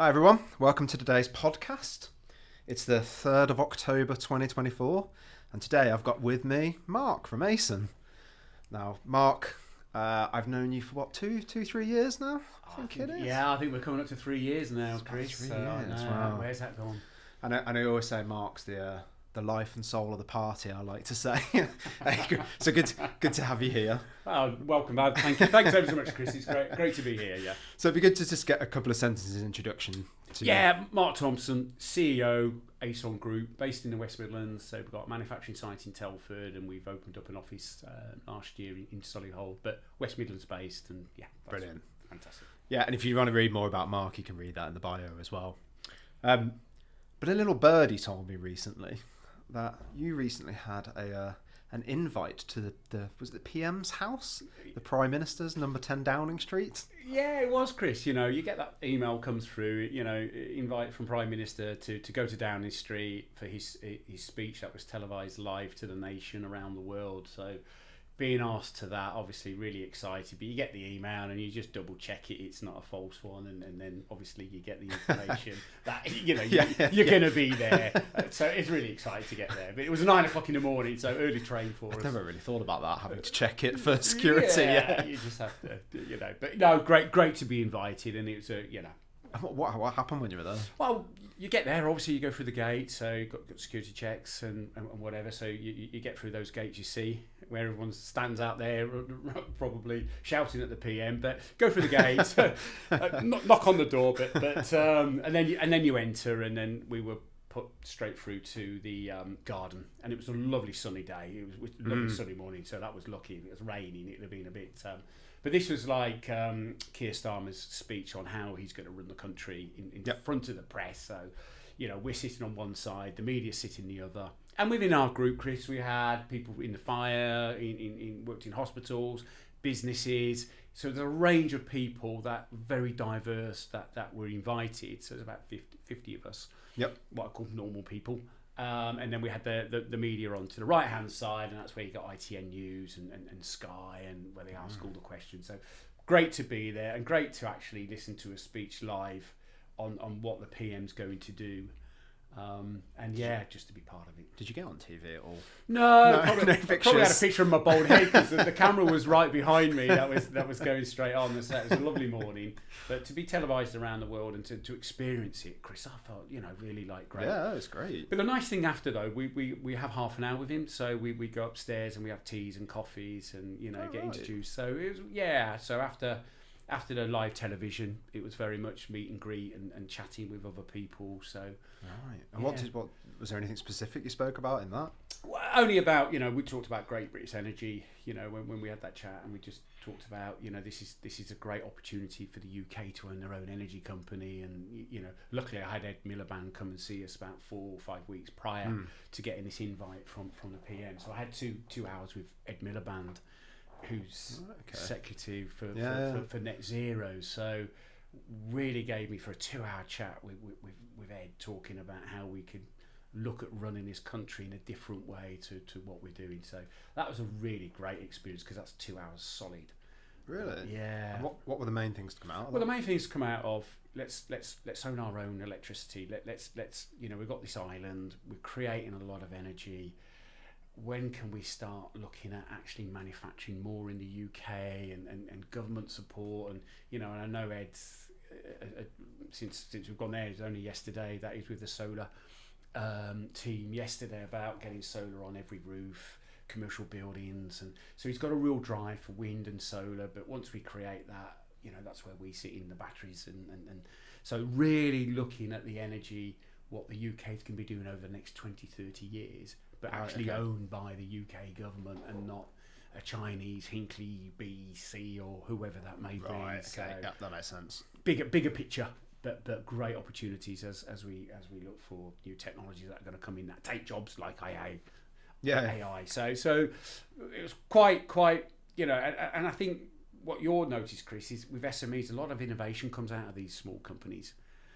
Hi everyone, welcome to today's podcast. It's the 3rd of October 2024 and today I've got with me Mark from AceOn. Now Mark, I've known you for what, 3 years now? I think it is. Yeah, I think we're coming up to 3 years now, It's Chris. 3 years, No, wow. where's that gone? And I always say Mark's the life and soul of the party, I like to say. So good to have you here. Oh, welcome, man. Thank you. Thanks ever so much, Chris. It's great to be here, yeah. So it'd be good to just get a couple of sentences introduction to you. Yeah, Mark Thompson, CEO, AceOn Group, based in the West Midlands. So we've got a manufacturing site in Telford and we've opened up an office last year in Solihull, but West Midlands based, and yeah. Brilliant. Fantastic. Yeah, and if you want to read more about Mark, you can read that in the bio as well. But a little birdie told me recently that you recently had an invite to was it the PM's house, the Prime Minister's, number 10 Downing Street. Yeah, it was, Chris. You know, you get that email comes through, you know, invite from Prime Minister to go to Downing Street for his speech that was televised live to the nation around the world. So being asked to that, obviously really excited, but you get the email and you just double check it's not a false one, and then obviously you get the information that you're going to be there. So it's really exciting to get there, but it was 9 o'clock in the morning, so early train for us. I've never really thought about that, having to check it for security. Yeah, you just have to, but no, great to be invited, and it was What happened when you were there? Well, you get there, obviously you go through the gate, so you've got security checks and whatever, so you get through those gates, you see where everyone stands out there probably shouting at the PM, but go through the gate, knock on the door, but and then you enter, and then we were put straight through to the garden, and it was a lovely sunny day. It was a lovely sunny morning, so that was lucky. If it was raining, it would have been a bit... But this was like Keir Starmer's speech on how he's going to run the country in front of the press. So, you know, we're sitting on one side, the media sitting the other. And within our group, Chris, we had people in the fire, worked in hospitals, businesses. So there's a range of people that very diverse that were invited. So there's about 50 of us. Yep. What I call normal people. And then we had the media on to the right hand side, and that's where you got ITN News and Sky, and where they ask all the questions. So great to be there, and great to actually listen to a speech live on what the PM's going to do. And yeah, just to be part of it. Did you get on TV at all? No, probably had a picture of my bald head because the camera was right behind me. That was going straight on the set. It was a lovely morning, but to be televised around the world and to experience it, Chris, I felt really great. Yeah, it's great. But the nice thing after though, we have half an hour with him, so we go upstairs and we have teas and coffees and get introduced. So it was So after the live television, it was very much meet and greet and chatting with other people. So right. And what was there anything specific you spoke about in that? Well, only about we talked about Great British Energy. When we had that chat, and we just talked about this is a great opportunity for the UK to own their own energy company. And luckily I had Ed Miliband come and see us about 4 or 5 weeks prior to getting this invite from the PM. So I had two hours with Ed Miliband, who's executive for net zero. So really gave me for a 2-hour chat with Ed, talking about how we could look at running this country in a different way to what we're doing. So that was a really great experience, because that's 2 hours solid. Really? Yeah. And what were the main things to come out of that? Well, the main things to come out of let's own our own electricity. Let's we've got this island, we're creating a lot of energy. When can we start looking at actually manufacturing more in the UK and government support? And I know Ed's since we've gone there, it's only yesterday that he's with the solar team yesterday about getting solar on every roof, commercial buildings, and so he's got a real drive for wind and solar. But once we create that, that's where we sit in the batteries, and so really looking at the energy, what the UK can be doing over the next 20-30 years, but actually owned by the UK government and not a Chinese Hinkley BC or whoever that may be. Right, okay. So Yeah, that makes sense. Bigger picture, but great opportunities as we look for new technologies that are going to come in that take jobs like AI. So it was quite and I think what you'll notice, Chris, is with SMEs, a lot of innovation comes out of these small companies.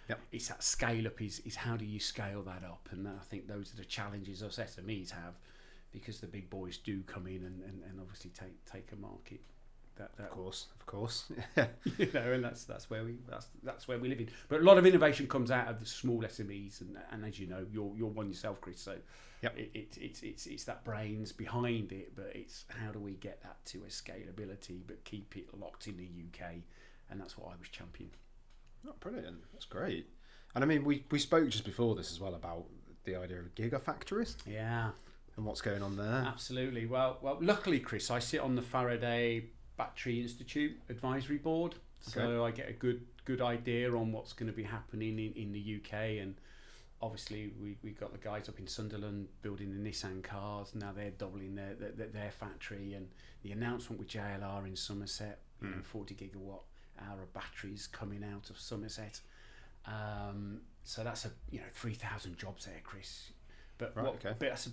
Yep. It's that scale up is how do you scale that up, and I think those are the challenges us SMEs have, because the big boys do come in and obviously take a market. Of course. Yeah. You know, and that's where we live in. But a lot of innovation comes out of the small SMEs, and as you know, you're one yourself, Chris. So Yep. it's that brains behind it, but it's how do we get that to a scalability, but keep it locked in the UK, and that's what I was championing. Oh, brilliant. That's great. And I mean, we spoke just before this as well about the idea of gigafactories. Yeah. And what's going on there? Absolutely. Well, luckily, Chris, I sit on the Faraday Battery Institute Advisory Board, so I get a good idea on what's going to be happening in the UK. And obviously, we got the guys up in Sunderland building the Nissan cars. Now they're doubling their factory, and the announcement with JLR in Somerset, 40 gigawatt hour of batteries coming out of Somerset. So that's 3,000 jobs there, Chris. But but that's a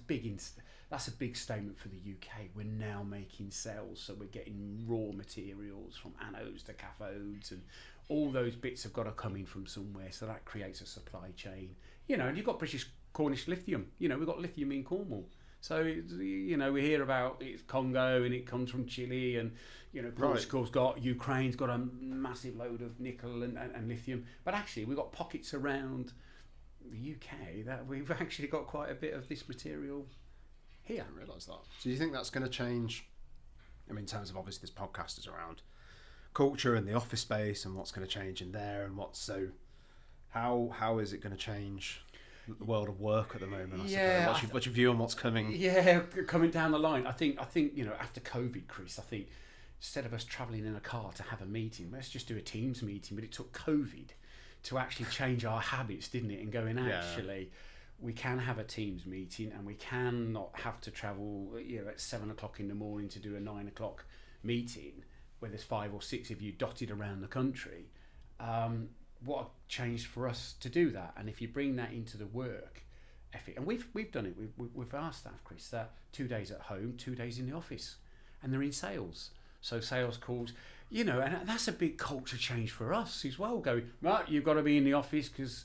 big statement for the UK. We're now making cells, so we're getting raw materials from anodes to cathodes, and all those bits have got to come in from somewhere. So that creates a supply chain. And you've got British Cornish lithium. We've got lithium in Cornwall. So we hear about it's Congo and it comes from Chile, and Portugal's got, Ukraine's got a massive load of nickel and lithium. But actually, we've got pockets around the UK that we've actually got quite a bit of this material here. I didn't realise that. So do you think that's going to change? I mean, in terms of obviously this podcast is around culture and the office space and what's going to change in there, and how is it going to change the world of work at the moment? What's your view on what's coming? Yeah, coming down the line. I think after COVID, Chris, I think instead of us travelling in a car to have a meeting, let's just do a Teams meeting. But it took COVID to actually change our habits, didn't it? And going, actually, we can have a Teams meeting, and we can not have to travel at 7 o'clock in the morning to do a 9 o'clock meeting where there's 5 or 6 of you dotted around the country. What a change for us to do that. And if you bring that into the work ethic, and we've done it with our staff, Chris, that 2 days at home, 2 days in the office, and they're in sales. So sales calls, and that's a big culture change for us as well. Going, right, you've got to be in the office because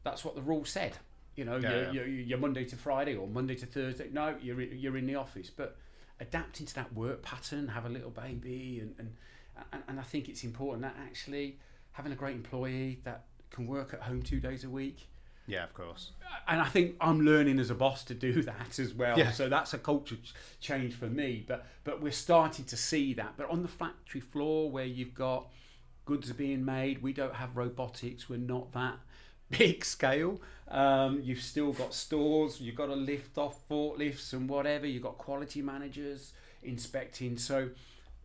that's what the rule said. You're Monday to Friday or Monday to Thursday. No, you're in the office. But adapting to that work pattern, have a little baby, and I think it's important that actually having a great employee that can work at home 2 days a week. Yeah, of course. And I think I'm learning as a boss to do that as well. Yeah. So that's a culture change for me. But we're starting to see that. But on the factory floor where you've got goods are being made, we don't have robotics. We're not that big scale. You've still got stores. You've got to lift off forklifts and whatever. You've got quality managers inspecting. So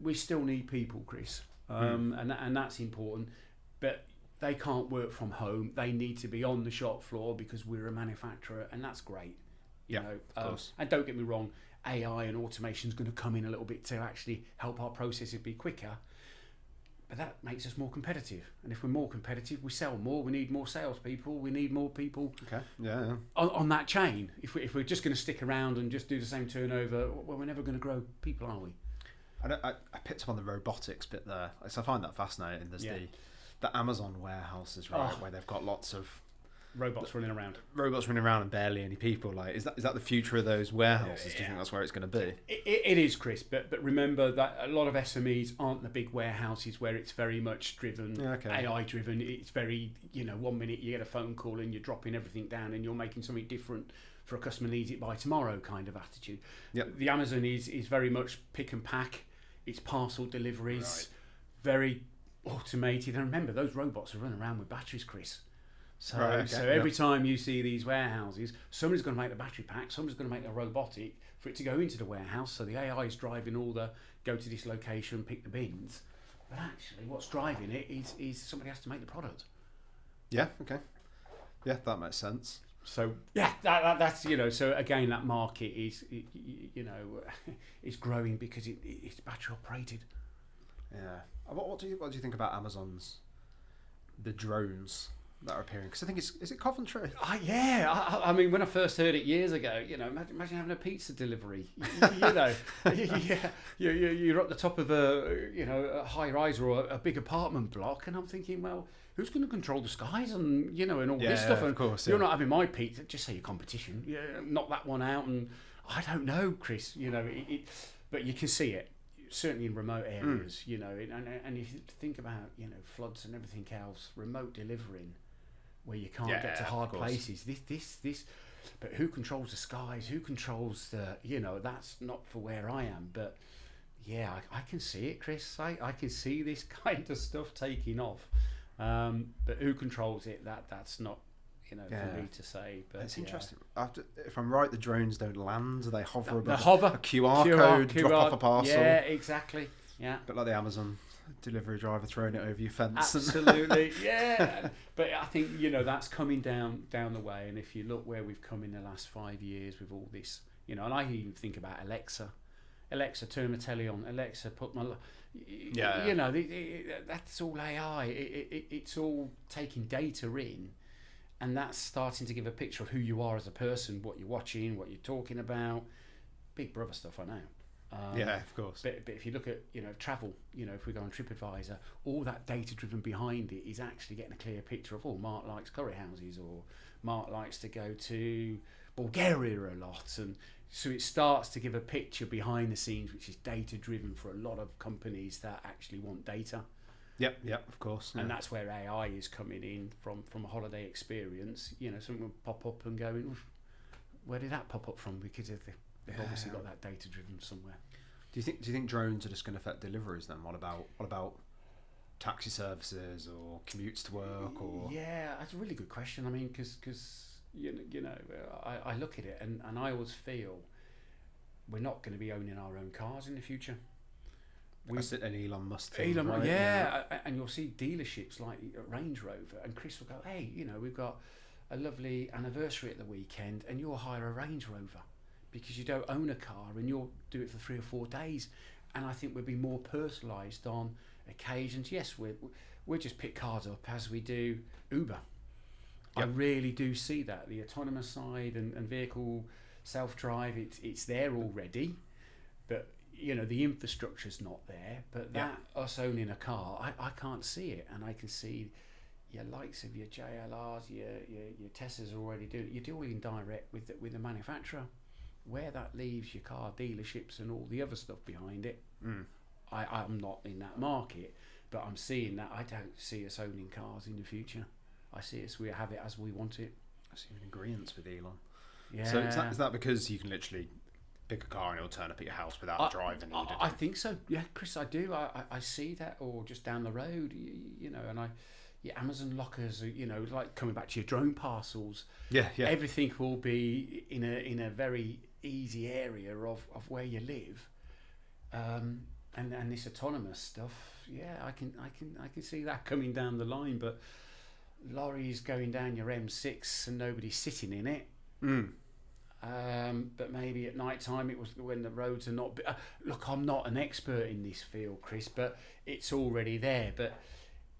we still need people, Chris. And that's important. But they can't work from home. They need to be on the shop floor because we're a manufacturer, and that's great. Of course. And don't get me wrong, AI and automation is going to come in a little bit to actually help our processes be quicker. But that makes us more competitive. And if we're more competitive, we sell more. We need more salespeople. We need more people. Okay. Yeah. On that chain. If we're just going to stick around and just do the same turnover, well, we're never going to grow people, are we? I picked up on the robotics bit there. So I find that fascinating. There's the Amazon warehouses, right, where they've got lots of robots running around and barely any people. Like, is that the future of those warehouses? Do you think that's where it's going to be? It is, Chris. But remember that a lot of SMEs aren't the big warehouses where it's very much driven, AI driven. It's very 1 minute you get a phone call and you're dropping everything down and you're making something different for a customer needs it by tomorrow kind of attitude. Yep. The Amazon is very much pick and pack. It's parcel deliveries, very automated. And remember, those robots are running around with batteries, Chris. So every time you see these warehouses, somebody's going to make the battery pack, somebody's going to make a robotic for it to go into the warehouse. So the AI is driving all the go to this location, pick the bins. But actually, what's driving it is somebody has to make the product. Yeah. Okay. Yeah, that makes sense. So that's So again, that market is is growing because it's battery operated. Yeah. What do you think about the drones that are appearing? Because I think is it Coventry? I mean, when I first heard it years ago, imagine having a pizza delivery. You're at the top of a high rise or a big apartment block, and I'm thinking, well, who's going to control the skies and and all this stuff? And of course, you're not having my pizza. Just say your competition. Knock that one out, and I don't know, Chris. But you can see it. certainly in remote areas, you know, and if you think about, you know, floods and everything else, remote delivering where you can't get to hard places, this, but who controls the skies? Who controls the, you know, that's not for where I am, but yeah, I can see it, Chris. I can see this kind of stuff taking off, but who controls it? That's not, you know, for me to say. But it's interesting. If I'm right, the drones don't land; they hover above a QR code, drop off a parcel. Yeah, exactly. Yeah, but like the Amazon delivery driver throwing it over your fence. Absolutely, yeah. But I think, you know, that's coming down the way. And if you look where we've come in the last 5 years with all this, you know, and I even think about Alexa, turn my telly on. Alexa, put my, you know, that's all AI. It's all taking data in, and that's starting to give a picture of who you are as a person, what you're watching, what you're talking about. Big Brother stuff, I know. Yeah, of course. But if you look at, you know, travel, you know, if we go on TripAdvisor, all that data driven behind it is actually getting a clear picture of, Mark likes curry houses, or Mark likes to go to Bulgaria a lot, and so it starts to give a picture behind the scenes, which is data driven for a lot of companies that actually want data. Yep, of course. And that's where AI is coming in from a holiday experience. You know, someone will pop up and go, where did that pop up from? Because they've obviously got that data driven somewhere. Do you think drones are just going to affect deliveries then? What about taxi services or commutes to work? Or yeah, that's a really good question. I mean, because you know, I look at it and I always feel we're not going to be owning our own cars in the future. That's an Elon Musk thing, right? Yeah, and you'll see dealerships like Range Rover, and Chris will go, hey, you know, we've got a lovely anniversary at the weekend, and you'll hire a Range Rover because you don't own a car, and you'll do it for 3 or 4 days. And I think we'll be more personalised on occasions. Yes, we'll just pick cars up as we do Uber. Yep. I really do see that. The autonomous side and vehicle self-drive, it's there already, but you know, the infrastructure's not there. But that, us owning a car, I can't see it, and I can see your likes of your JLRs, your Teslas are already doing it. You're dealing direct with the manufacturer. Where that leaves your car dealerships and all the other stuff behind it, I'm not in that market, but I'm seeing that. I don't see us owning cars in the future. I see us, we have it as we want it. I see an agreement with Elon. Yeah. So is that because you can literally pick a car and it'll turn up at your house without driving? I think so. Yeah, Chris, I do. I see that, or just down the road, you know, and your Amazon lockers, you know, like coming back to your drone parcels. Yeah. Everything will be in a very easy area of where you live, and this autonomous stuff. Yeah, I can see that coming down the line, but lorries going down your M6 and nobody's sitting in it. But maybe at night time, it was when the roads are not. Look, I'm not an expert in this field, Chris, but it's already there. But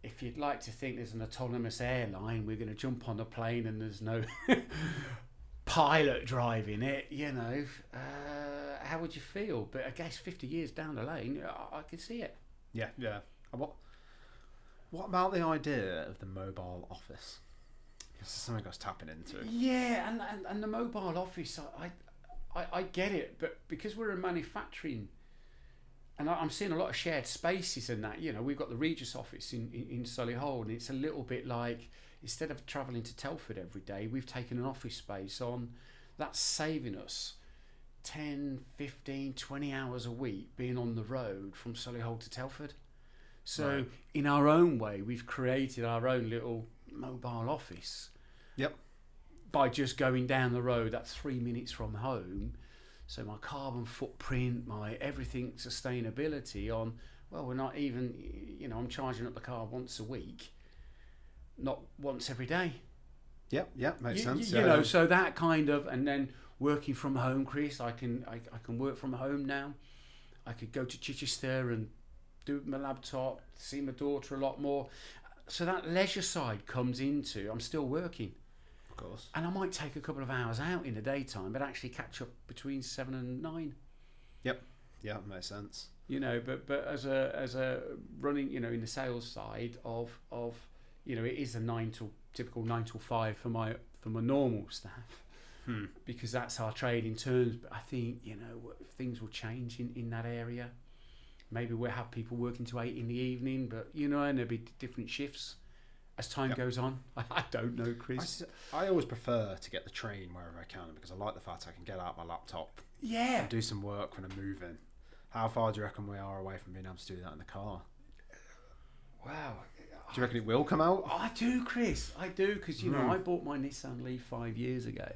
if you'd like to think there's an autonomous airline, we're going to jump on a plane and there's no pilot driving it, you know, how would you feel? But I guess 50 years down the lane, I can see it. Yeah. What about the idea of the mobile office? This is something I was tapping into. Yeah, and the mobile office, I get it, but because we're a manufacturing, and I'm seeing a lot of shared spaces in that. You know, we've got the Regis office in Solihull, and it's a little bit like, instead of travelling to Telford every day, we've taken an office space on. That's saving us 10, 15, 20 hours a week being on the road from Solihull to Telford. So in our own way, we've created our own little mobile office. Yep. By just going down the road, that's 3 minutes from home. So my carbon footprint, my everything sustainability on, well, we're not even, you know, I'm charging up the car once a week, not once every day. Yep, makes sense. You know, so that kind of, and then working from home, Chris, I can work from home now. I could go to Chichester and do it with my laptop, see my daughter a lot more. So that leisure side comes into, I'm still working. Of course. And I might take a couple of hours out in the daytime, but actually catch up between 7 and 9. Yep. Yeah, makes sense. You know, but as a running, you know, in the sales side of you know, it is a typical 9 till 5 for my normal staff, because that's our trade in terms. But I think, you know, things will change in that area. Maybe we'll have people working to 8 in the evening, but and there'll be different shifts as time goes on. I don't know, Chris. I always prefer to get the train wherever I can because I like the fact I can get out my laptop and do some work when I'm moving. How far do you reckon we are away from being able to do that in the car? Wow. Do you reckon it will come out? I do, Chris. I do, because I bought my Nissan Leaf 5 years ago,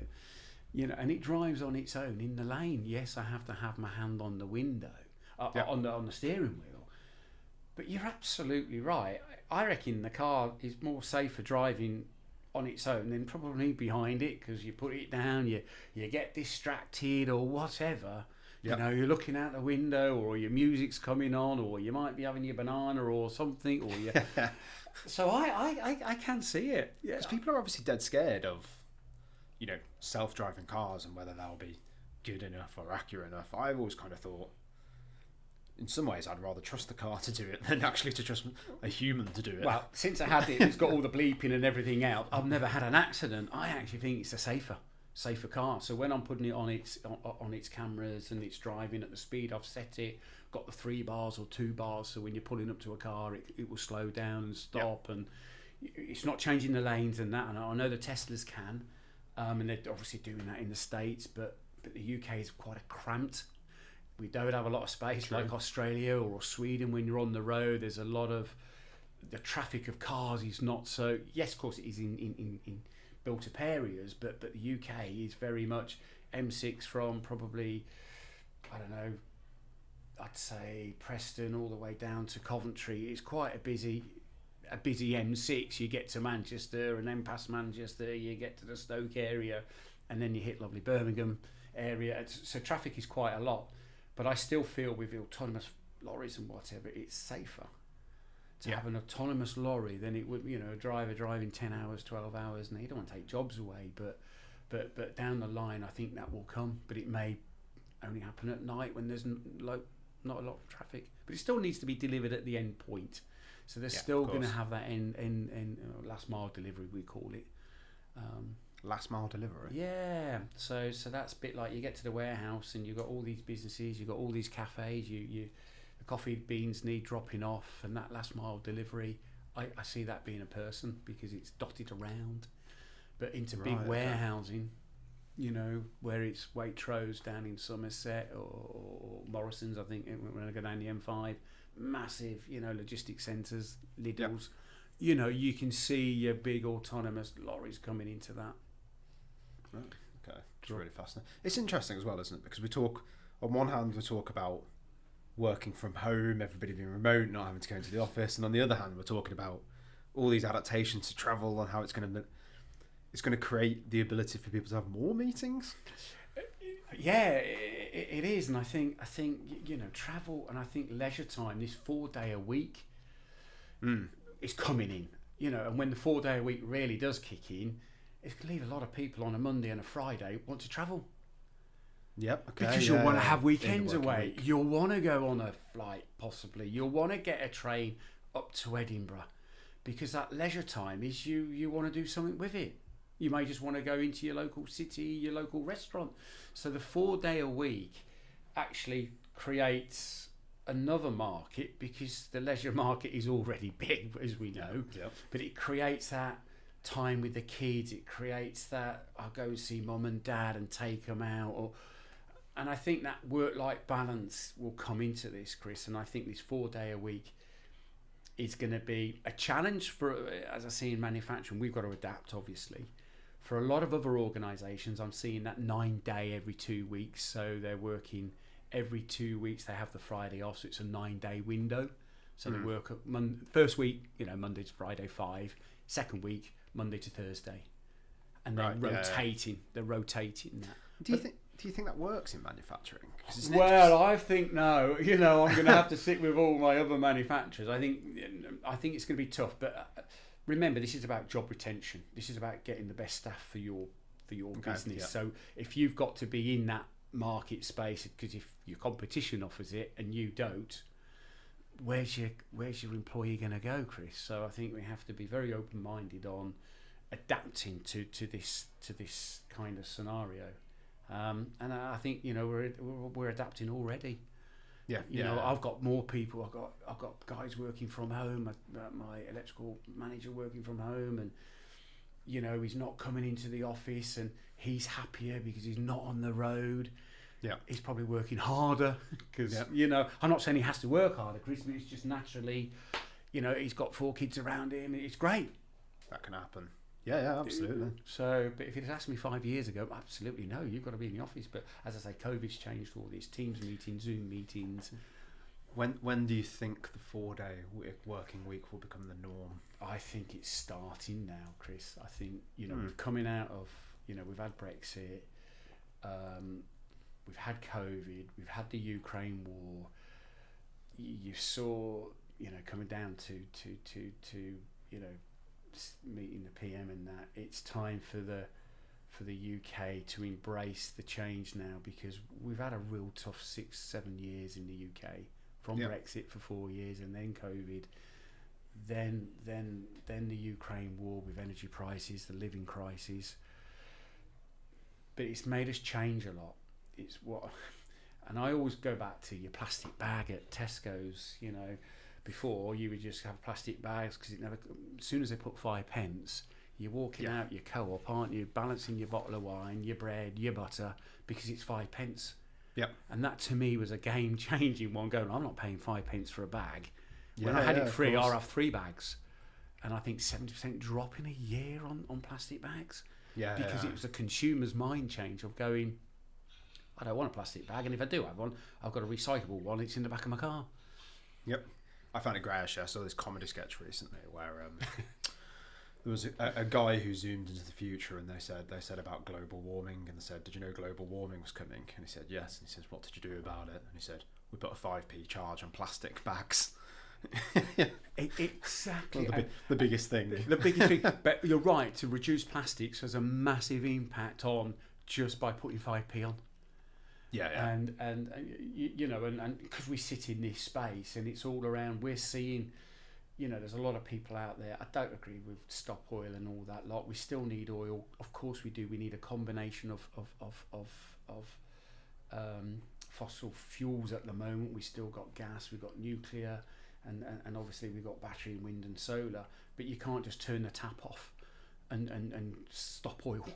and it drives on its own in the lane. Yes, I have to have my hand on the window, on the steering wheel. But you're absolutely right. I reckon the car is more safe for driving on its own than probably behind it, because you put it down, you get distracted or whatever. Yep. You're looking out the window, or your music's coming on, or you might be having your banana or something, or you. So I can see it. Yeah, because people are obviously dead scared of, self-driving cars and whether they'll be good enough or accurate enough. I've always kind of thought, in some ways, I'd rather trust the car to do it than actually to trust a human to do it. Well, since I had it, it's got all the bleeping and everything out. I've never had an accident. I actually think it's a safer car. So when I'm putting it on its cameras and it's driving at the speed I've set it, got the 3 bars or 2 bars, so when you're pulling up to a car, it will slow down and stop, and it's not changing the lanes and that. And I know the Teslas can, and they're obviously doing that in the States, but the UK is quite cramped. We don't have a lot of space. True. Like Australia or Sweden. When you're on the road, there's a lot of the traffic of cars is not so. Yes, of course, it is in built-up areas, but the UK is very much M6 from probably, I don't know, I'd say Preston all the way down to Coventry. It's quite a busy M6. You get to Manchester, and then past Manchester you get to the Stoke area, and then you hit lovely Birmingham area. So traffic is quite a lot, but I still feel with the autonomous lorries and whatever, it's safer to have an autonomous lorry than it would, a driver driving 10 hours, 12 hours, and you don't want to take jobs away, but down the line I think that will come, but it may only happen at night when there's not a lot of traffic, but it still needs to be delivered at the end point, so they're still going to have that end last mile delivery, we call it. Last mile delivery. Yeah, so that's a bit like you get to the warehouse and you've got all these businesses, you've got all these cafes, the coffee beans need dropping off, and that last mile delivery, I see that being a person because it's dotted around. But into big warehousing, where it's Waitrose down in Somerset or Morrison's, I think, when I go down the M5, massive, logistics centres, Lidl's, you can see your big autonomous lorries coming into that. Right. Okay, it's really fascinating. It's interesting as well, isn't it? Because we talk, on one hand, we talk about working from home, everybody being remote, not having to go into the office, and on the other hand, we're talking about all these adaptations to travel and how it's going to create the ability for people to have more meetings. Yeah, it is, and I think travel, and I think leisure time, this 4-day a week is coming in, and when the 4-day a week really does kick in, it's going to leave a lot of people on a Monday and a Friday want to travel. Yep. Okay. Because you'll want to have weekends away. Week. You'll want to go on a flight, possibly. You'll want to get a train up to Edinburgh, because that leisure time is you want to do something with it. You may just want to go into your local city, your local restaurant. So the 4-day a week actually creates another market, because the leisure market is already big, as we know. Yep. But it creates that time with the kids. It creates that I'll go and see mum and dad and take them out. And I think that work-life balance will come into this, Chris. And I think this 4-day a week is going to be a challenge for, as I see in manufacturing, we've got to adapt, obviously. For a lot of other organisations, I'm seeing that 9-day every 2 weeks. So they're working every 2 weeks. They have the Friday off, so it's a 9-day window. So they work first week, Monday to Friday 5. Second week, Monday to Thursday, and then rotating. They're rotating that. Do you think that works in manufacturing? Well, I think no. I'm going to have to sit with all my other manufacturers. I think it's going to be tough. But remember, this is about job retention. This is about getting the best staff for your business. Yeah. So if you've got to be in that market space, because if your competition offers it and you don't, where's your employee going to go, Chris? So I think we have to be very open-minded on adapting to this kind of scenario. And I think we're adapting already. Yeah, You know, I've got more people. I've got guys working from home. My electrical manager working from home, and you know, he's not coming into the office, and he's happier because he's not on the road. Yeah, he's probably working harder because you know, I'm not saying he has to work harder, Chris, but it's just naturally, you know, he's got 4 kids around him. It's great. That can happen. Yeah, absolutely. So, but if you'd asked me 5 years ago, absolutely no, you've got to be in the office. But as I say, COVID's changed all these Teams meetings, Zoom meetings. When do you think the 4-day working week will become the norm? I think it's starting now, Chris. I think, you know, we're coming out of, you know, we've had Brexit, we've had COVID, we've had the Ukraine war. You saw, you know, coming down to you know, meeting the PM and that. It's time for the UK to embrace the change now, because we've had a real tough 6-7 years in the UK, from Brexit for 4 years, and then COVID, then the Ukraine war with energy prices, the living crisis. But it's made us change a lot. It's what, and I always go back to your plastic bag at Tesco's. You know, before you would just have plastic bags because it never. As soon as they put 5p, you're walking out your co-op, aren't you? Balancing your bottle of wine, your bread, your butter, because it's 5p. Yeah. And that to me was a game changing one. Going, I'm not paying 5p for a bag. Yeah, when I had it free, I'll have 3 bags, and I think 70% drop in a year on plastic bags. Yeah. Because it was a consumer's mind change of going, I don't want a plastic bag, and if I do have one, I've got a recyclable one. It's in the back of my car. Yep. I found it great, actually. I saw this comedy sketch recently where there was a guy who zoomed into the future, and they said about global warming, and they said, did you know global warming was coming? And he said, yes. And he says, what did you do about it? And he said, we put a 5p charge on plastic bags. Exactly. Well, the biggest thing. The biggest thing. But you're right, to reduce plastics has a massive impact on just by putting 5p on. Yeah. And you know, and because we sit in this space and it's all around, we're seeing, you know, there's a lot of people out there. I don't agree with stop oil and all that lot. We still need oil, of course we do. We need a combination of fossil fuels at the moment. We still got gas, we've got nuclear, and obviously we've got battery, wind and solar. But you can't just turn the tap off and stop oil.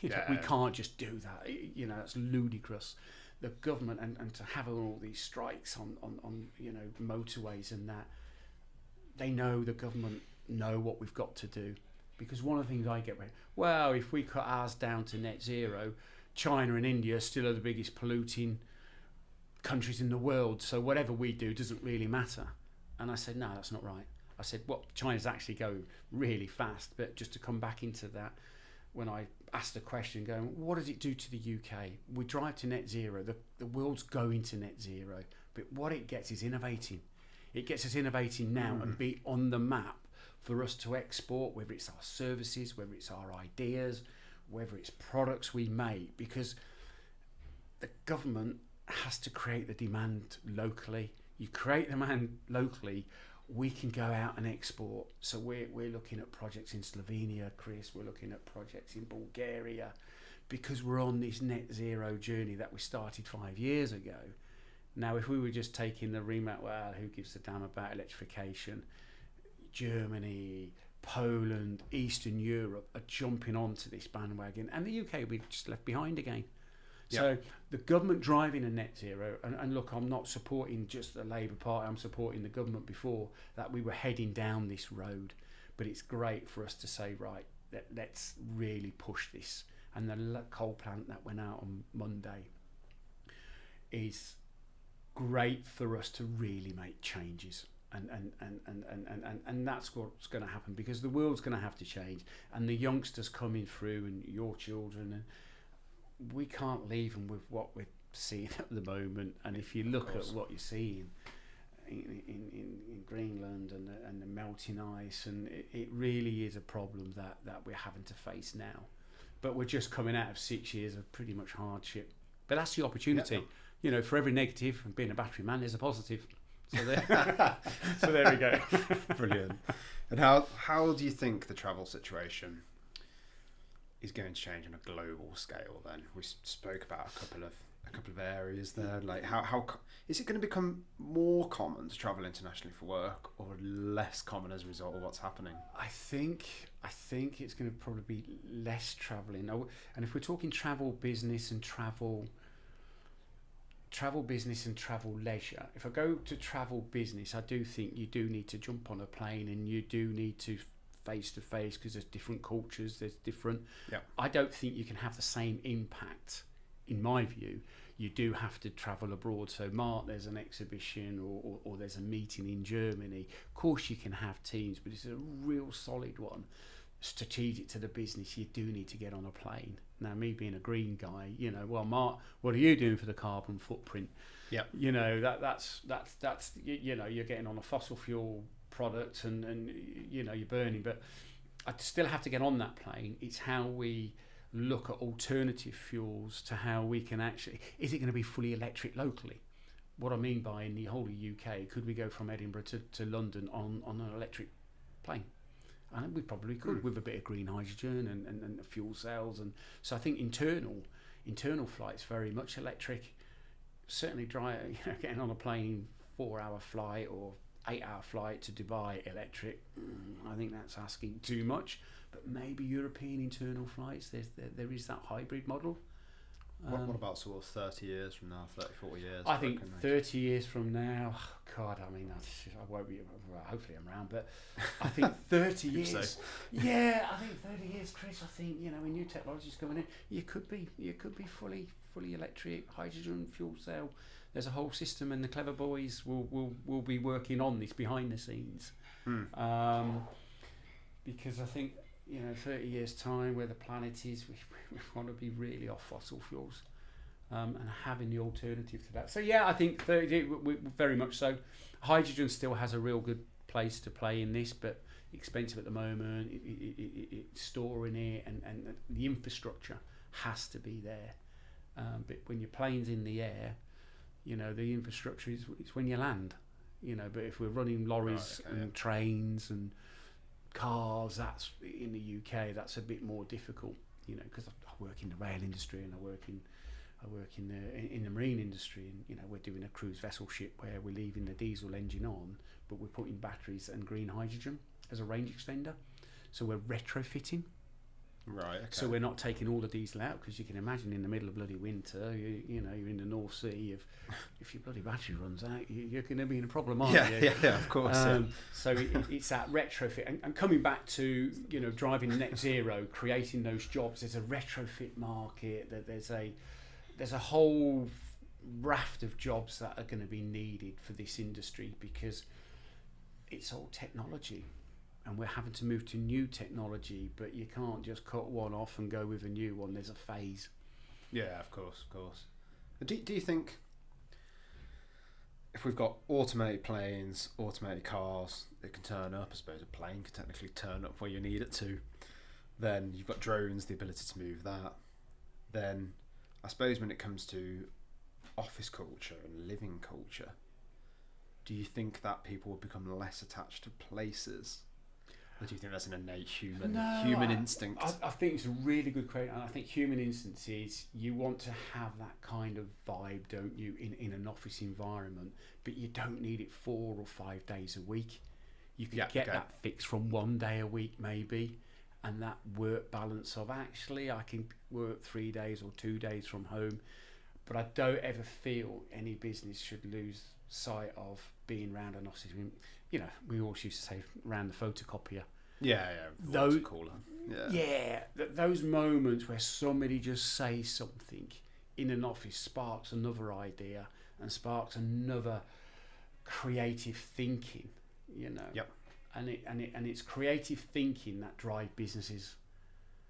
You know, we can't just do that. You know, it's ludicrous. The government and to have all these strikes on you know, motorways and that, they know, the government know what we've got to do. Because one of the things I get with, well, if we cut ours down to net zero, China and India still are the biggest polluting countries in the world, so whatever we do doesn't really matter. And I said, no, that's not right. I said, well, China's actually going really fast. But just to come back into that, when I asked the question, going, what does it do to the UK? We drive to net zero. The world's going to net zero. But what it gets is innovating. It gets us innovating now and be on the map for us to export, whether it's our services, whether it's our ideas, whether it's products we make. Because the government has to create the demand locally. You create demand locally, we can go out and export. So we're looking at projects in Slovenia, Chris. We're looking at projects in Bulgaria, because we're on this net zero journey that we started 5 years ago. Now, if we were just taking the remit, well, who gives a damn about electrification? Germany, Poland, Eastern Europe are jumping onto this bandwagon, and the UK will be just left behind again. So the government driving a net zero, and look, I'm not supporting just the Labour Party, I'm supporting the government before that we were heading down this road. But it's great for us to say, right, let's really push this. And the coal plant that went out on Monday is great for us to really make changes. And that's what's going to happen, because the world's going to have to change, and the youngsters coming through and your children, and we can't leave them with what we're seeing at the moment. And if you look at what you're seeing in Greenland and the melting ice, and it really is a problem that we're having to face now. But we're just coming out of 6 years of pretty much hardship. But that's the opportunity. You know, for every negative, and being a battery man, there's a positive. So there we go. Brilliant. And how do you think the travel situation is going to change on a global scale then? We spoke about a couple of a couple of areas there. Like is it going to become more common to travel internationally for work, or less common as a result of what's happening? I think it's going to probably be less travelling. And if we're talking travel business and travel business and travel leisure, if I go to travel business, I do think you do need to jump on a plane, and you do need to face to face, because there's different cultures, there's different. Yeah. I don't think you can have the same impact, in my view. You do have to travel abroad. So Mark, there's an exhibition or there's a meeting in Germany. Of course you can have teams, but it's a real solid one, strategic to the business. You do need to get on a plane. Now, me being a green guy, well, Mark, what are you doing for the carbon footprint? Yeah. That's you're getting on a fossil fuel product, and you're burning, but I still have to get on that plane. It's how we look at alternative fuels, to how we can actually, is it going to be fully electric locally? What I mean by in the whole of UK, could we go from Edinburgh to London on an electric plane? I think we probably could, with a bit of green hydrogen and the fuel cells. And so I think internal flights very much electric. Certainly getting on a plane 4-hour flight or 8-hour flight to Dubai electric, I think that's asking too much. But maybe European internal flights, there is that hybrid model. What about sort of 30 years from now, 30, 40 years? I think 30 years from now, God, I mean, I won't be, well, hopefully I'm around, but I think 30 years. Yeah, I think 30 years, Chris, I think, when new technology's coming in, you could be fully electric, hydrogen, fuel cell. There's a whole system, and the clever boys will be working on this behind the scenes. Because I think, 30 years time, where the planet is, we want to be really off fossil fuels, and having the alternative to that. So yeah, I think 30, very much so. Hydrogen still has a real good place to play in this, but expensive at the moment. Storing it, and the infrastructure has to be there. But when your plane's in the air, the infrastructure is when you land. But if we're running lorries and trains and cars, that's in the UK, that's a bit more difficult, because I work in the rail industry, and I work in the marine industry, and we're doing a cruise vessel ship where we're leaving the diesel engine on, but we're putting batteries and green hydrogen as a range extender, so we're retrofitting. Right. Okay. So we're not taking all the diesel out, because you can imagine in the middle of bloody winter, you're in the North Sea. If your bloody battery runs out, you're going to be in a problem, aren't you? Yeah, of course. So it's that retrofit, and coming back to driving net zero, creating those jobs. There's a retrofit market. That there's a whole raft of jobs that are going to be needed for this industry, because it's all technology. And we're having to move to new technology, but you can't just cut one off and go with a new one. There's a phase. Yeah, of course. Do you think if we've got automated planes, automated cars that can turn up, I suppose a plane can technically turn up where you need it to, then you've got drones, the ability to move that, then I suppose when it comes to office culture and living culture, do you think that people will become less attached to places? Or do you think that's an innate human instinct? I think it's a really good question. And I think human instinct is, you want to have that kind of vibe, don't you, in an office environment, but you don't need it 4 or 5 days a week. You can get that fixed from 1 day a week maybe, and that work balance of, actually I can work 3 days or 2 days from home. But I don't ever feel any business should lose sight of being around an office. We always used to say around the photocopier. Yeah. Those, yeah. Those moments where somebody just says something in an office sparks another idea and sparks another creative thinking. Yep. And it's creative thinking that drive businesses.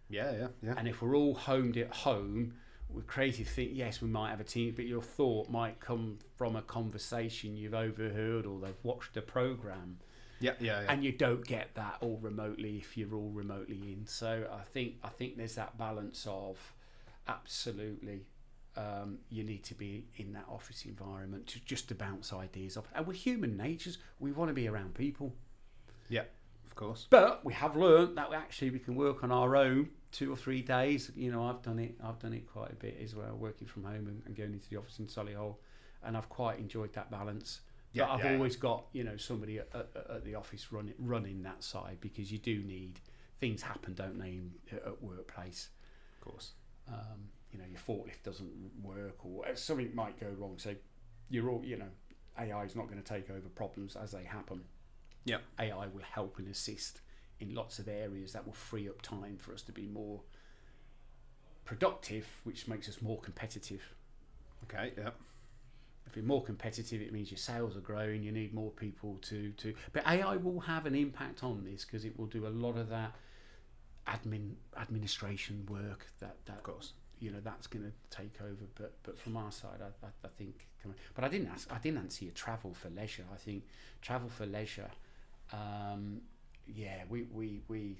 Yeah. And if we're all homed at home, with creative thinking, yes, we might have a team, but your thought might come from a conversation you've overheard, or they've watched a program. Yeah. And you don't get that all remotely if you're all remotely in. So I think there's that balance of, absolutely, you need to be in that office environment to bounce ideas off. And we're human natures. We want to be around people. Yeah. Of course. But we have learned that we can work on our own 2 or 3 days. I've done it quite a bit as well, working from home and going into the office in Solihull, and I've quite enjoyed that balance. But I've always got somebody at the office running that side, because you do need things happen, don't they, at workplace. Of course. Your forklift doesn't work or something might go wrong. So you're all AI is not going to take over problems as they happen. Yeah. AI will help and assist in lots of areas that will free up time for us to be more productive, which makes us more competitive. Okay, yeah. If you're more competitive, it means your sales are growing, you need more people to but AI will have an impact on this, because it will do a lot of that administration work that of course, that's going to take over. But from our side, I think. But I didn't answer your travel for leisure. I think travel for leisure. We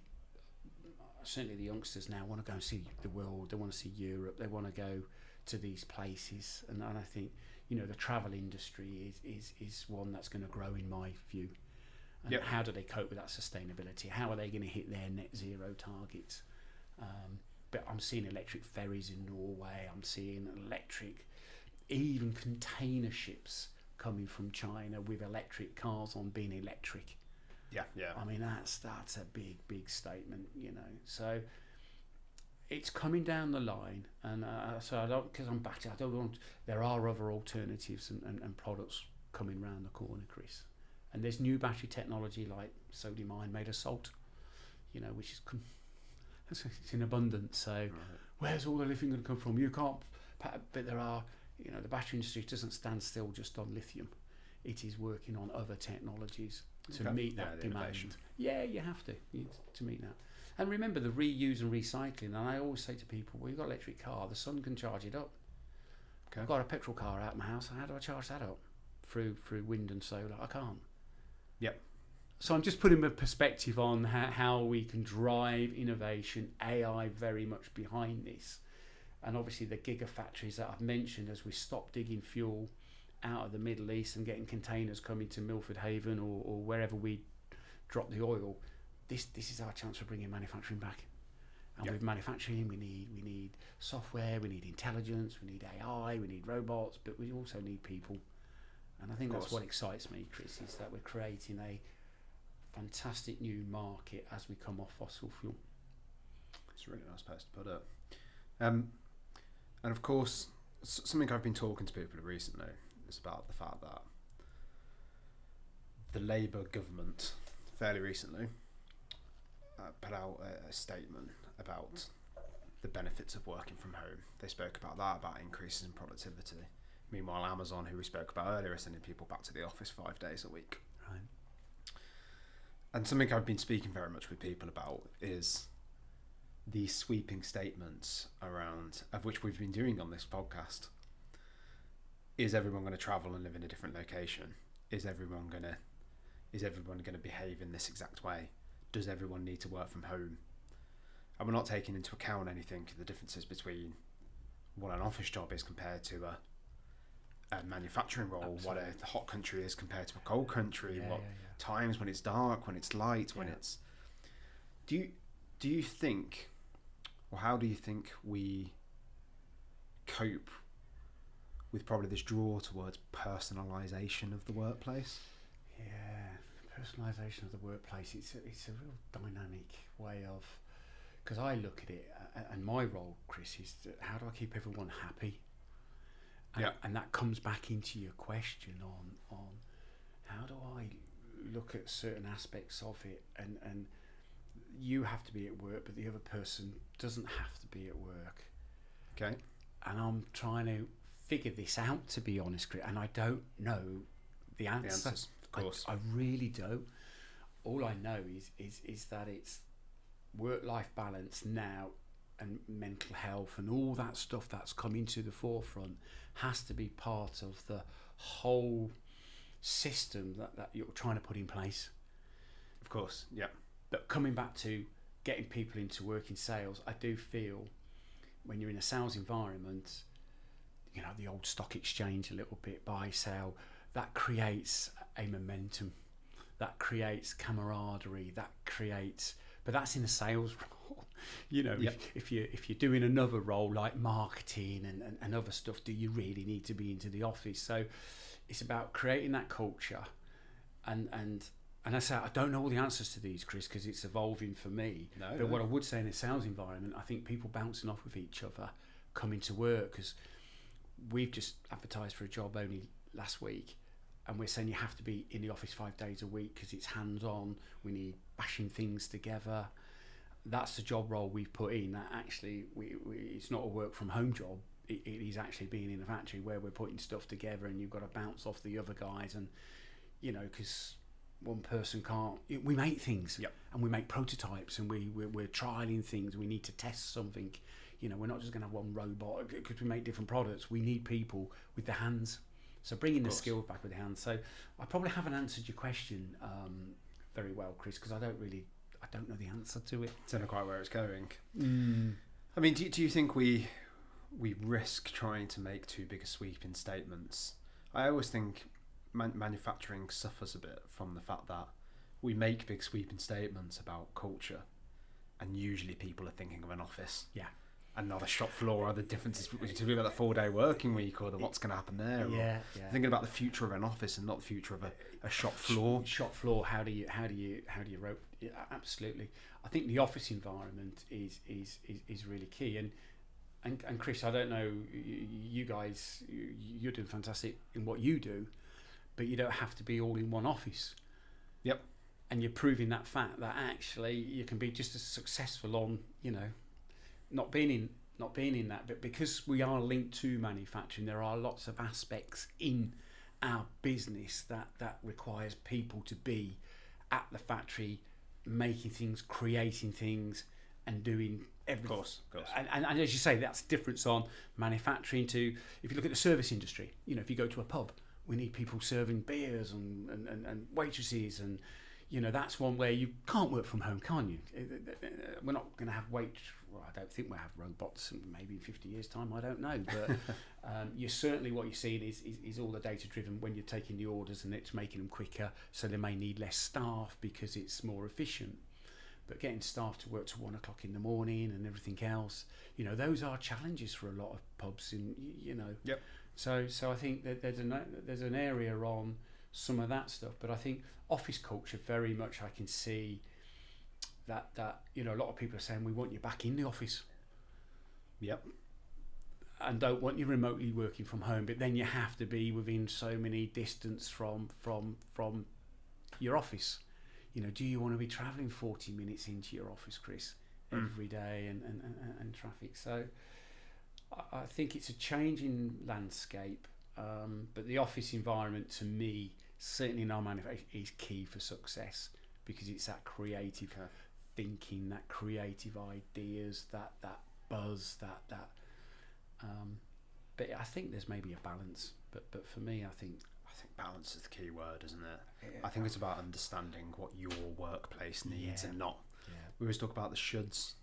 certainly the youngsters now want to go and see the world. They want to see Europe. They want to go to these places, and I think the travel industry is one that's going to grow in my view. And how do they cope with that sustainability? How are they going to hit their net zero targets? But I'm seeing electric ferries in Norway. I'm seeing electric, even container ships coming from China with electric cars on, being electric. Yeah. I mean, that's a big statement, So it's coming down the line, and so I don't, because I'm battered. I don't want. There are other alternatives and products coming round the corner, Chris. And there's new battery technology like sodium ion made of salt, which is it's in abundance. So where's all the lithium going to come from? You can't. But there are. The battery industry doesn't stand still just on lithium. It is working on other technologies to meet that demand. Innovation. Yeah, you have to meet that. And remember the reuse and recycling. And I always say to people, well, you've got an electric car, the sun can charge it up. Okay. I've got a petrol car out of my house. How do I charge that up? Through wind and solar? I can't. Yep. So I'm just putting a perspective on how we can drive innovation, AI very much behind this. And obviously the gigafactories that I've mentioned, as we stop digging fuel out of the Middle East and getting containers coming to Milford Haven or wherever we drop the oil, this is our chance for bringing manufacturing back. And with manufacturing, we need software, we need intelligence, we need AI, we need robots, but we also need people. And I think that's what excites me, Chris, is that we're creating a fantastic new market as we come off fossil fuel. It's a really nice place to put it. And of course, something I've been talking to people recently is about the fact that the Labour government fairly recently put out a statement about the benefits of working from home. They spoke about that, about increases in productivity. Meanwhile, Amazon, who we spoke about earlier, are sending people back to the office 5 days a week. Right. And something I've been speaking very much with people about is these sweeping statements around, of which we've been doing on this podcast. Is everyone going to travel and live in a different location? Is everyone going to behave in this exact way? Does everyone need to work from home? And we're not taking into account anything, the differences between what an office job is compared to a manufacturing role. Absolutely. What a hot country is compared to a cold country. Times when it's dark, when it's light, when it's. Do you think, or how do you think we cope with probably this draw towards personalisation of the workplace? Yeah, personalisation of the workplace. It's a real dynamic way of, because I look at it, and my role, Chris, is how do I keep everyone happy? And that comes back into your question on how do I look at certain aspects of it, and you have to be at work, but the other person doesn't have to be at work. Okay. And I'm trying to figure this out, to be honest, Chris, and I don't know the answer. The answers, of course. I really don't. All I know is that it's work-life balance now, and mental health and all that stuff that's coming to the forefront has to be part of the whole system that you're trying to put in place. Of course, yeah. But coming back to getting people into work in sales, I do feel when you're in a sales environment, the old stock exchange a little bit, buy, sell, that creates a momentum. that creates camaraderie, that creates, but that's in a sales role. Yep. if you're doing another role like marketing and other stuff, do you really need to be into the office? So it's about creating that culture, and I say I don't know all the answers to these, Chris, because it's evolving for me. But what I would say in a sales environment, I think people bouncing off with each other, coming to work, because we've just advertised for a job only last week, and we're saying you have to be in the office 5 days a week because it's hands-on. We need bashing things together. That's the job role we've put in. That actually, it's not a work from home job. It is actually being in a factory where we're putting stuff together, and you've got to bounce off the other guys, and because one person can't. We make things, yep. and we make prototypes, and we're trialing things. We need to test something. We're not just going to have one robot because we make different products. We need people with the hands. So bringing the skills back with the hands. So I probably haven't answered your question very well, Chris, because I don't know the answer to it. I don't know quite where it's going. I mean, do you think we risk trying to make too big a sweeping statements? I always think manufacturing suffers a bit from the fact that we make big sweeping statements about culture, and usually people are thinking of an office. Yeah. And not a shop floor, or the differences between about the 4-day working week, or what's going to happen there. Yeah. Thinking about the future of an office and not the future of a shop floor. Shop floor. How do you rope? Yeah, absolutely. I think the office environment is really key. And Chris, I don't know, you guys, you're doing fantastic in what you do, but you don't have to be all in one office. Yep. And you're proving that fact that actually you can be just as successful on, not being in that, but because we are linked to manufacturing, there are lots of aspects in our business that requires people to be at the factory, making things, creating things, and doing everything. Of course. And as you say, that's difference on manufacturing to, if you look at the service industry, if you go to a pub, we need people serving beers and waitresses, and that's one where you can't work from home, can you? We're not going to have I don't think we'll have robots, maybe in 50 years' time, I don't know. But you're certainly, what you're seeing is all the data driven when you're taking the orders, and it's making them quicker, so they may need less staff because it's more efficient. But getting staff to work to 1 o'clock in the morning and everything else, those are challenges for a lot of pubs. Yep. So I think that there's an area on some of that stuff, but I think office culture very much, I can see that a lot of people are saying we want you back in the office. Yep. And don't want you remotely working from home, but then you have to be within so many distance from your office. Do you want to be travelling 40 minutes into your office, Chris, every day, and traffic? So I think it's a changing landscape, but the office environment, to me, certainly in our manufacturing, is key for success, because it's that creative thinking, that creative ideas, that buzz, but I think there's maybe a balance, but for me, I think balance is the key word, isn't it? Yeah. I think it's about understanding what your workplace needs, and not. Yeah. We always talk about the shoulds.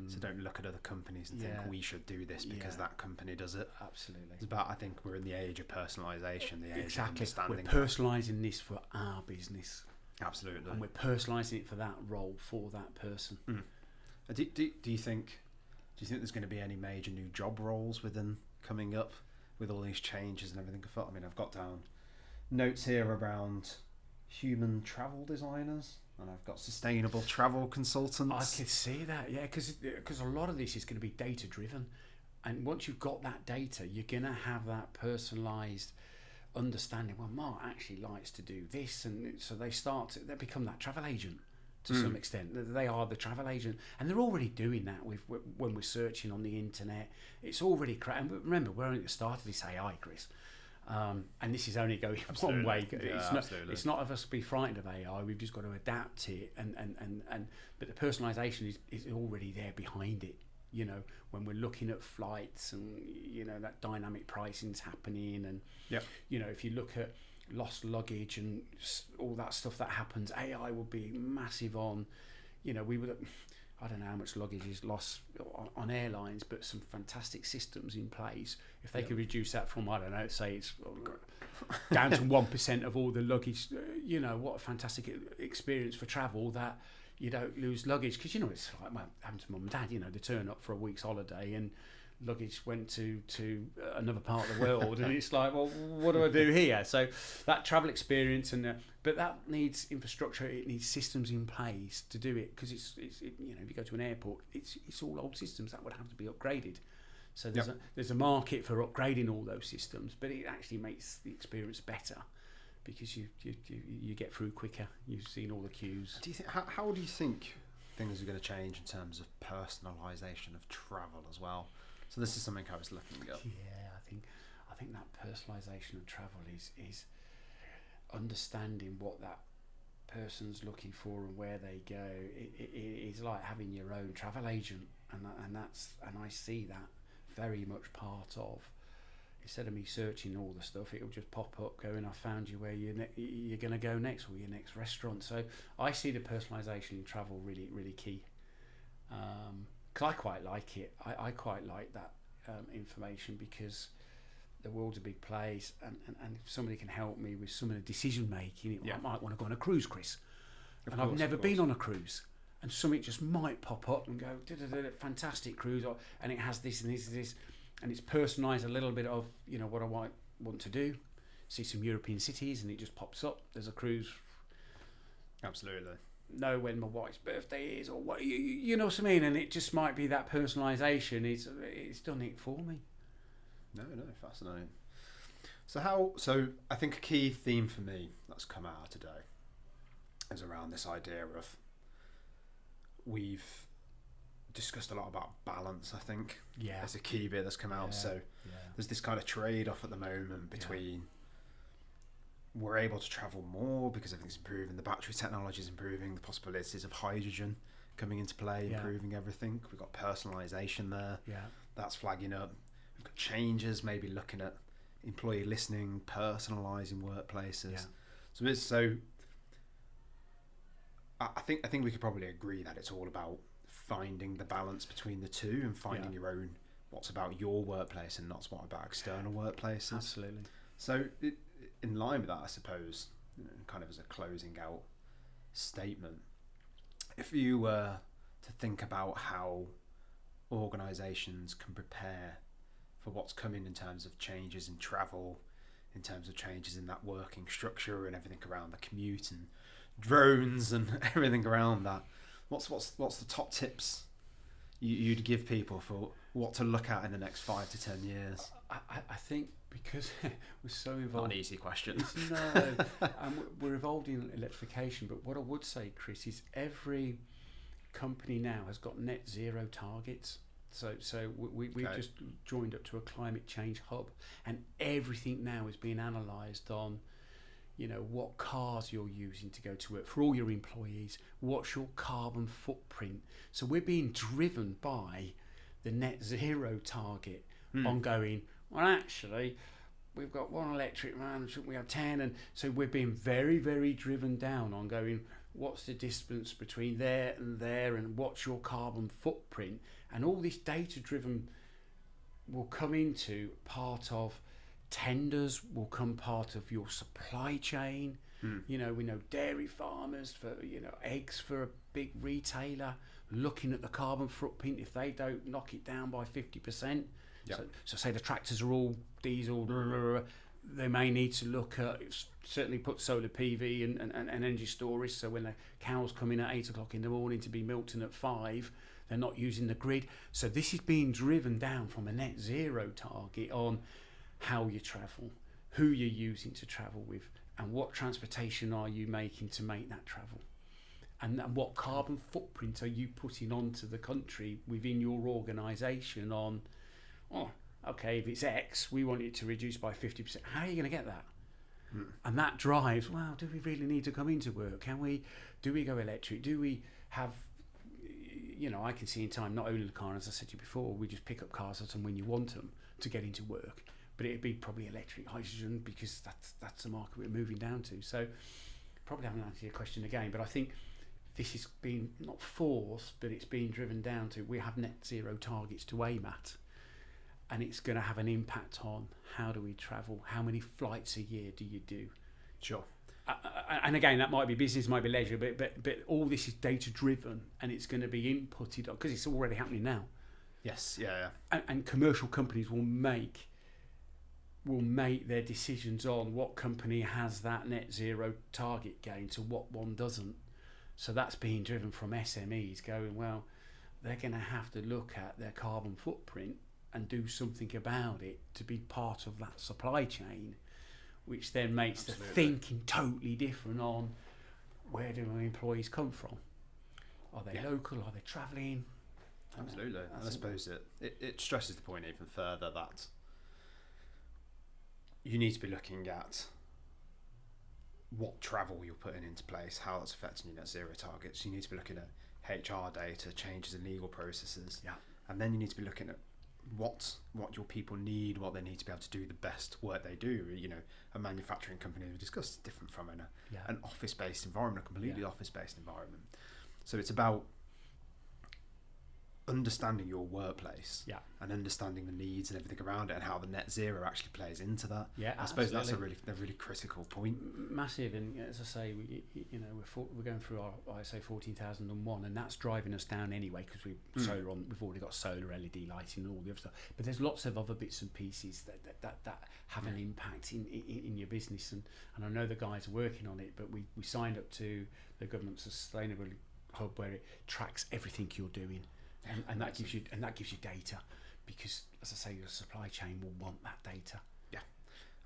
So don't look at other companies and think we should do this because that company does it. Absolutely. It's about, I think we're in the age of personalisation, the age of understanding. We're personalising this for our business. Absolutely. And we're personalising it for that role, for that person. Do you think there's going to be any major new job roles coming up with all these changes and everything? I mean, I've got down notes here around human travel designers, and I've got sustainable travel consultants. I could see that, yeah, because a lot of this is going to be data driven, and once you've got that data, you're going to have that personalised understanding. Well, Mark actually likes to do this, and so they become that travel agent to some extent. They are the travel agent, and they're already doing that when we're searching on the internet. It's already and remember, we're only at the start of this AI, Chris. And this is only going one way. It's not of us to be frightened of AI. We've just got to adapt it, but the personalisation is already there behind it. When we're looking at flights, and that dynamic pricing's happening, and if you look at lost luggage and all that stuff that happens, AI will be massive on. We would I don't know how much luggage is lost on airlines, but some fantastic systems in place. If they could reduce that from, I don't know, say it's down to 1% of all the luggage, what a fantastic experience for travel, that you don't lose luggage. Because, it's like happened to mum and dad, they turn up for a week's holiday and luggage went to another part of the world, and it's like, well, what do I do here? So that travel experience, but that needs infrastructure. It needs systems in place to do it, because it's if you go to an airport, it's all old systems that would have to be upgraded. So there's a market for upgrading all those systems, but it actually makes the experience better, because you get through quicker. You've seen all the queues. Do you think how do you think things are going to change in terms of personalisation of travel as well? So this is something I was looking at. Yeah, I think that personalisation of travel is understanding what that person's looking for and where they go. It is like having your own travel agent, and I see that very much part of. Instead of me searching all the stuff, it'll just pop up going, I found you where you're going to go next, or your next restaurant. So I see the personalisation in travel really, really key. Because I quite like it. I quite like that information, because the world's a big place, and if somebody can help me with some of the decision making, I might want to go on a cruise, Chris. I've never been on a cruise, and something just might pop up and go, fantastic cruise, and it has this and this and this, and it's personalised a little bit of what I might want to do, see some European cities, and it just pops up. There's a cruise. Absolutely. Know when my wife's birthday is, or what, you know what I mean, and it just might be that personalisation. It's done it for me. No, fascinating. So I think a key theme for me that's come out today is around this idea of, we've discussed a lot about balance. I think as a key bit that's come out. So there's this kind of trade-off at the moment between we're able to travel more because everything's improving, the battery technology is improving, the possibilities of hydrogen coming into play, improving everything. We've got personalisation there, that's flagging up. We've got changes, maybe looking at employee listening, personalising workplaces. So I think we could probably agree that it's all about finding the balance between the two, and finding your own, what's about your workplace and not what about external workplaces. Absolutely. So in line with that, I suppose, kind of as a closing out statement, if you were to think about how organisations can prepare for what's coming in terms of changes in travel, in terms of changes in that working structure and everything around the commute and drones and everything around that, what's the top tips you'd give people for what to look at in the next 5 to 10 years? I think because we're so involved. Not an easy question. No, we're involved in electrification. But what I would say, Chris, is every company now has got net zero targets. So we've just joined up to a climate change hub, and everything now is being analysed on, what cars you're using to go to work for all your employees. What's your carbon footprint? So we're being driven by the net zero target on going, well, actually, we've got one electric van, shouldn't we have 10? And so we're being very, very driven down on going, what's the distance between there, and what's your carbon footprint? And all this data driven will come into part of tenders, will come part of your supply chain. We know dairy farmers for eggs for a big retailer looking at the carbon footprint. If they don't knock it down by 50%, so say the tractors are all diesel, they may need to look at, certainly put solar PV and energy storage, so when the cows come in at 8 o'clock in the morning to be milked in at 5, they're not using the grid. So this is being driven down from a net zero target on how you travel, who you're using to travel with, and what transportation are you making to make that travel, and what carbon footprint are you putting onto the country within your organisation on, okay, if it's X, we want it to reduce by 50%. How are you going to get that? And that drives, well, do we really need to come into work? Do we go electric? Do we have, I can see in time, not owning a car, as I said to you before, we just pick up cars as and when you want them to get into work. But it'd be probably electric, hydrogen, because that's the market we're moving down to. So probably haven't answered your question again, but I think this is being not forced, but it's being driven down to, we have net zero targets to aim at, and it's going to have an impact on how do we travel, how many flights a year do you do. Sure. And again, that might be business, might be leisure, but all this is data driven, and it's going to be inputted because it's already happening now. Yes, yeah. And commercial companies will make their decisions on what company has that net zero target gain to what one doesn't. So that's being driven from SMEs going, well, they're going to have to look at their carbon footprint and do something about it to be part of that supply chain, which then makes the thinking totally different on where do my employees come from? Are they local? Are they travelling? Absolutely. And I suppose it stresses the point even further that you need to be looking at what travel you're putting into place, how that's affecting your net zero targets. You need to be looking at HR data, changes in legal processes, and then you need to be looking at what your people need, what they need to be able to do the best work they do. You know, a manufacturing company we discussed is different from an office-based environment, a completely office-based environment. So it's about understanding your workplace and understanding the needs and everything around it, and how the net zero actually plays into that. I suppose that's a really critical point. Massive. And as I say, we're going through our ISO 14001, and that's driving us down anyway, because we've already got solar, LED lighting and all the other stuff, but there's lots of other bits and pieces that have an impact in your business, and I know the guys are working on it, but we signed up to the government sustainability hub where it tracks everything you're doing. And that gives you data, because, as I say, your supply chain will want that data. Yeah,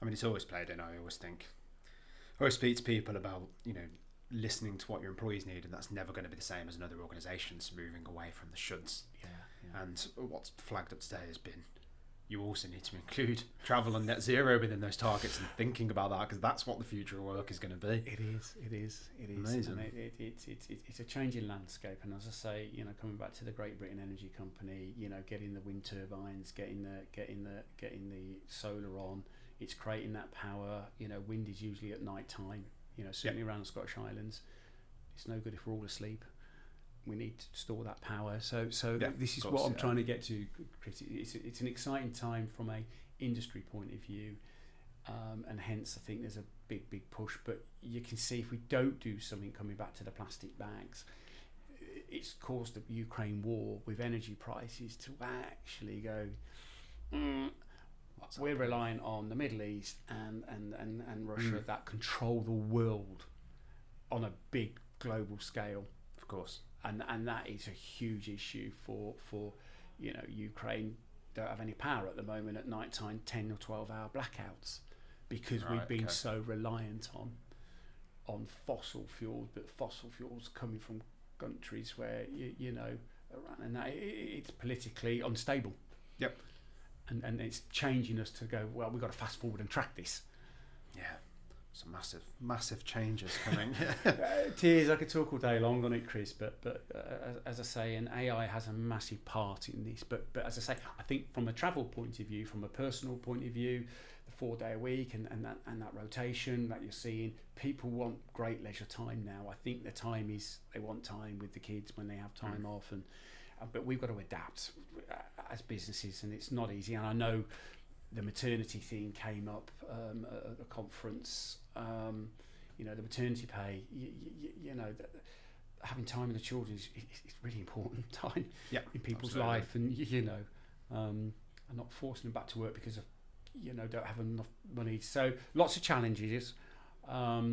I mean, it's always played in. I always speak to people about listening to what your employees need, and that's never going to be the same as another organisation's moving away from the shoulds. And what's flagged up today has been, you also need to include travel and net zero within those targets, and thinking about that, because that's what the future of work is going to be. It is Amazing. And it's a changing landscape, and as I say, coming back to the Great Britain Energy Company, getting the wind turbines, getting the solar on, it's creating that power. Wind is usually at night time, certainly around the Scottish Islands. It's no good if we're all asleep. We need to store that power. So this is what I'm trying to get to, Chris. It's an exciting time from a industry point of view, and hence I think there's a big push. But you can see if we don't do something, coming back to the plastic bags, it's caused the Ukraine war with energy prices to actually go. We're relying on the Middle East and Russia that control the world on a big global scale. Of course. And that is a huge issue for Ukraine. Don't have any power at the moment at night time, 10 or 12 hour blackouts, because we've been so reliant on fossil fuels, but fossil fuels coming from countries where and that it's politically unstable. Yep. And it's changing us to go, well, we've got to fast forward and track this. Yeah. Some massive changes coming. Tears, I could talk all day long on it, Chris, but as I say, and AI has a massive part in this, but as I say, I think from a travel point of view, from a personal point of view, the 4-day a week and that rotation that you're seeing, people want great leisure time now. I think the time is, they want time with the kids when they have time off, but we've got to adapt as businesses, and it's not easy. And I know the maternity thing came up at a conference. The maternity pay. Having time with the children is really important time in people's life, and and not forcing them back to work because of don't have enough money. So lots of challenges. But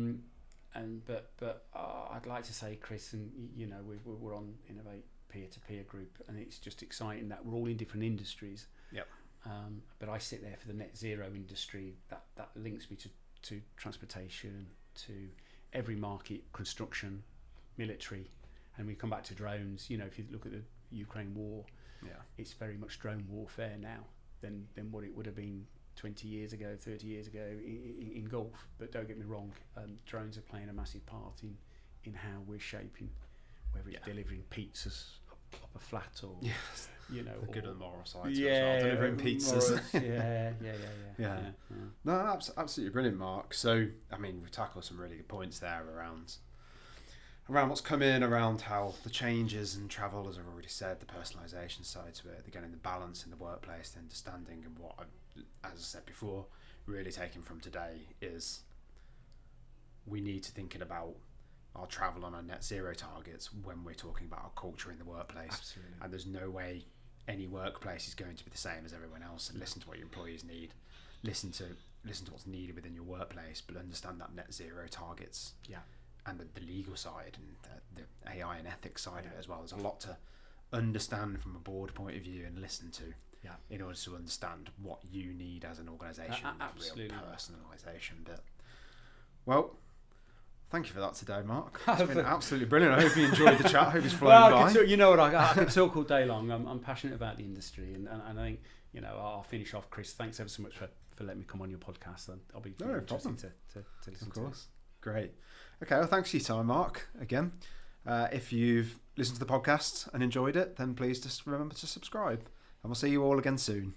I'd like to say, Chris, and we're on Innovate peer-to-peer group, and it's just exciting that we're all in different industries. Yep. But I sit there for the net zero industry that links me to transportation, to every market, construction, military, and we come back to drones. If you look at the Ukraine war, it's very much drone warfare now than what it would have been 20 years ago, 30 years ago in Gulf. But don't get me wrong, drones are playing a massive part in how we're shaping, whether it's delivering pizzas up a flat or the good and moral side as well, delivering pizzas. No, absolutely brilliant, Mark. So I mean, we've tackled some really good points there around what's come in, around how the changes in travel, as I've already said, the personalisation side to it, again in the balance in the workplace, the understanding, and what, as I said before, really taken from today is we need to thinking about our travel on our net zero targets when we're talking about our culture in the workplace. Absolutely. And there's no way any workplace is going to be the same as everyone else. And listen to what your employees need, listen to what's needed within your workplace, but understand that net zero targets. Yeah. And the legal side and the AI and ethics side of it as well. There's a lot to understand from a board point of view and listen to in order to understand what you need as an organisation. Absolutely. Real personalisation bit. Well, thank you for that today, Mark. It's been absolutely brilliant. I hope you enjoyed the chat. I hope it's flown by. You know what, I could talk all day long. I'm passionate about the industry, and I think, you know, I'll finish off, Chris. Thanks ever so much for letting me come on your podcast. I'll be interested to listen of to course. Great. Okay, well, thanks for your time, Mark, again. If you've listened to the podcast and enjoyed it, then please just remember to subscribe. And we'll see you all again soon.